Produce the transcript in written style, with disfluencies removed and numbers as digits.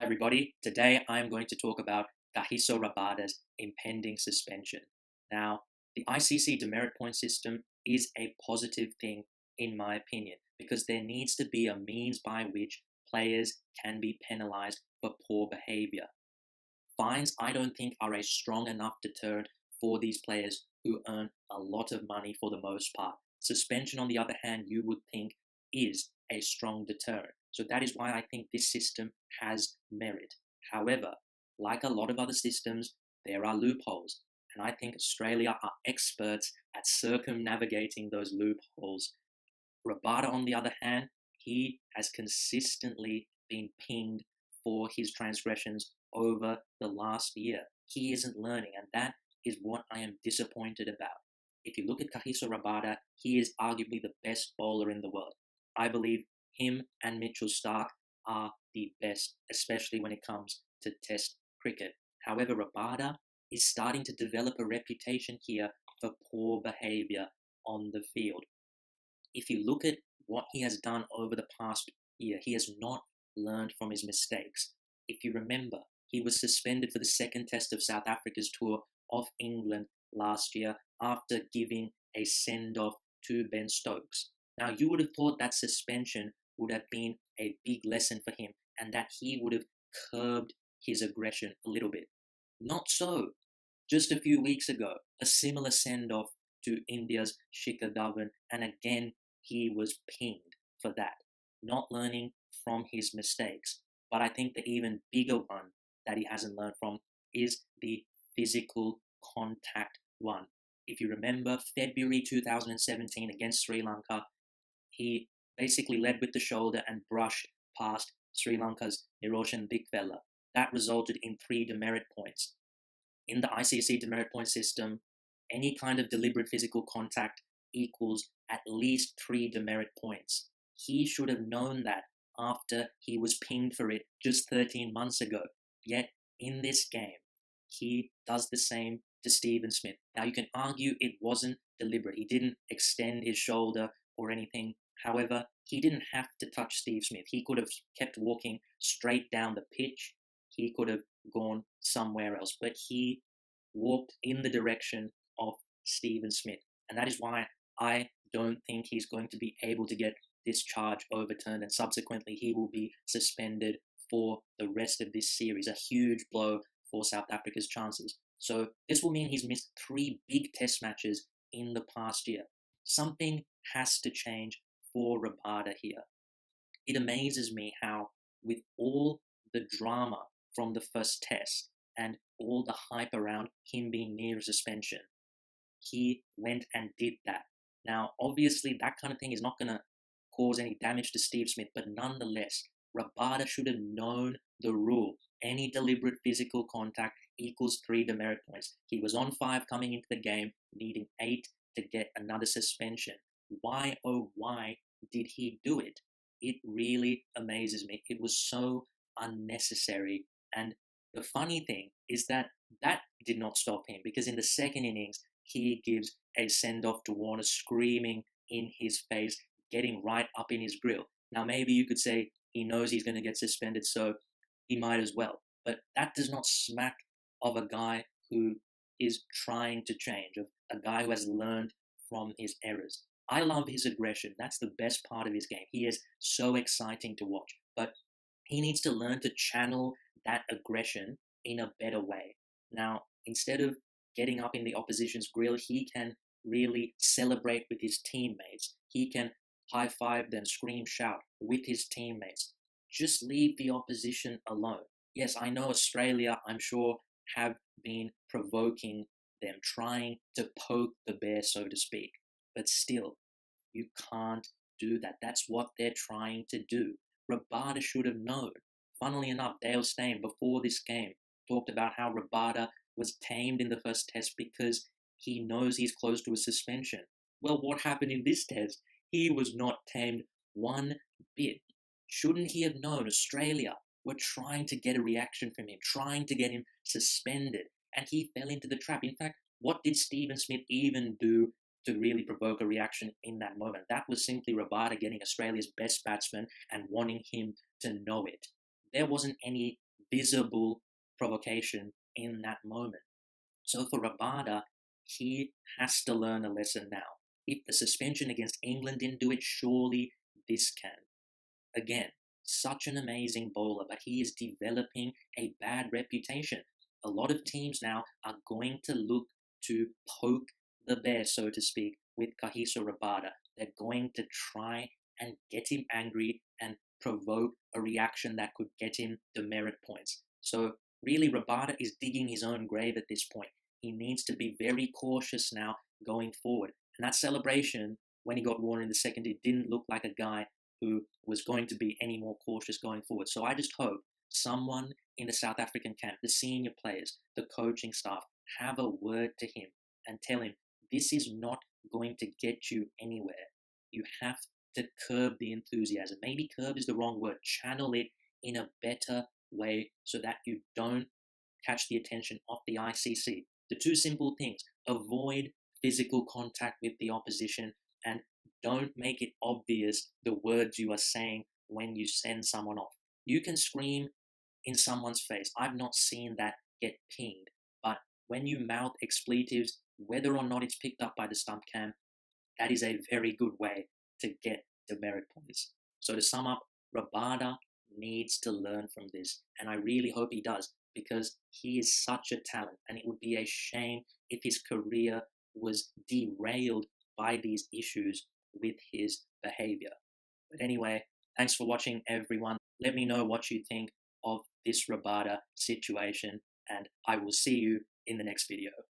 Everybody. Today I'm going to talk about Kagiso Rabada's impending suspension. Now, the ICC demerit point system is a positive thing in my opinion because there needs to be a means by which players can be penalized for poor behavior. Fines, I don't think, are a strong enough deterrent for these players who earn a lot of money for the most part. Suspension, on the other hand, you would think is a strong deterrent. So that is why I think this system has merit. However, like a lot of other systems, there are loopholes. And I think Australia are experts at circumnavigating those loopholes. Rabada, on the other hand, he has consistently been pinged for his transgressions over the last year. He isn't learning, and that is what I am disappointed about. If you look at Kagiso Rabada, he is arguably the best bowler in the world. I believe him and Mitchell Starc are the best, especially when it comes to Test cricket. However, Rabada is starting to develop a reputation here for poor behaviour on the field. If you look at what he has done over the past year, he has not learned from his mistakes. If you remember, he was suspended for the second test of South Africa's tour of England last year after giving a send-off to Ben Stokes. Now, you would have thought that suspension would have been a big lesson for him and that he would have curbed his aggression a little bit. Not so. Just a few weeks ago, a similar send-off to India's Shikhar Dhawan, and again he was pinged for that, not learning from his mistakes. But I think the even bigger one that he hasn't learned from is the physical contact one. If you remember February 2017 against Sri Lanka, he basically led with the shoulder and brushed past Sri Lanka's Niroshan Dikvella. That resulted in 3 demerit points. In the ICC demerit point system, any kind of deliberate physical contact equals at least 3 demerit points. He should have known that after he was pinged for it just 13 months ago. Yet, in this game, he does the same to Stephen Smith. Now, you can argue it wasn't deliberate. He didn't extend his shoulder or anything. However, he didn't have to touch Steve Smith. He could have kept walking straight down the pitch. He could have gone somewhere else. But he walked in the direction of Stephen Smith. And that is why I don't think he's going to be able to get this charge overturned, and subsequently he will be suspended for the rest of this series. A huge blow for South Africa's chances. So this will mean he's missed 3 big test matches in the past year. Something has to change for Rabada here. It amazes me how, with all the drama from the first test and all the hype around him being near suspension, he went and did that. Now, obviously, that kind of thing is not going to cause any damage to Steve Smith, but nonetheless, Rabada should have known the rule. Any deliberate physical contact equals 3 demerit points. He was on 5 coming into the game, needing 8 to get another suspension. Why, oh, why did he do it? It really amazes me. It was so unnecessary. And the funny thing is that did not stop him, because in the second innings, he gives a send-off to Warner, screaming in his face, getting right up in his grill. Now, maybe you could say he knows he's going to get suspended, so he might as well. But that does not smack of a guy who is trying to change, of a guy who has learned from his errors. I love his aggression. That's the best part of his game. He is so exciting to watch. But he needs to learn to channel that aggression in a better way. Now, instead of getting up in the opposition's grill, he can really celebrate with his teammates. He can high-five them, scream, shout with his teammates. Just leave the opposition alone. Yes, I know Australia, I'm sure, have been provoking them, trying to poke the bear, so to speak. But still, you can't do that. That's what they're trying to do. Rabada should have known. Funnily enough, Dale Steyn, before this game, talked about how Rabada was tamed in the first test because he knows he's close to a suspension. Well, what happened in this test? He was not tamed one bit. Shouldn't he have known Australia were trying to get a reaction from him, trying to get him suspended, and he fell into the trap? In fact, what did Stephen Smith even do to really provoke a reaction in that moment? That was simply Rabada getting Australia's best batsman and wanting him to know it. There wasn't any visible provocation in that moment. So for Rabada, he has to learn a lesson now. If the suspension against England didn't do it, surely this can. Again, such an amazing bowler, but he is developing a bad reputation. A lot of teams now are going to look to poke the bear, so to speak, with Kagiso Rabada. They're going to try and get him angry and provoke a reaction that could get him demerit points. So really, Rabada is digging his own grave at this point. He needs to be very cautious now going forward. And that celebration, when he got worn in the second, it didn't look like a guy who was going to be any more cautious going forward. So I just hope someone in the South African camp, the senior players, the coaching staff, have a word to him and tell him this is not going to get you anywhere. You have to curb the enthusiasm. Maybe curb is the wrong word. Channel it in a better way so that you don't catch the attention of the ICC. The two simple things: avoid physical contact with the opposition, and don't make it obvious the words you are saying when you send someone off. You can scream in someone's face. I've not seen that get pinged. But when you mouth expletives, whether or not it's picked up by the stump cam, that is a very good way to get demerit points. So to sum up, Rabada needs to learn from this, and I really hope he does, because he is such a talent, and it would be a shame if his career was derailed by these issues with his behavior. But anyway, thanks for watching, everyone. Let me know what you think of this Rabada situation, and I will see you in the next video.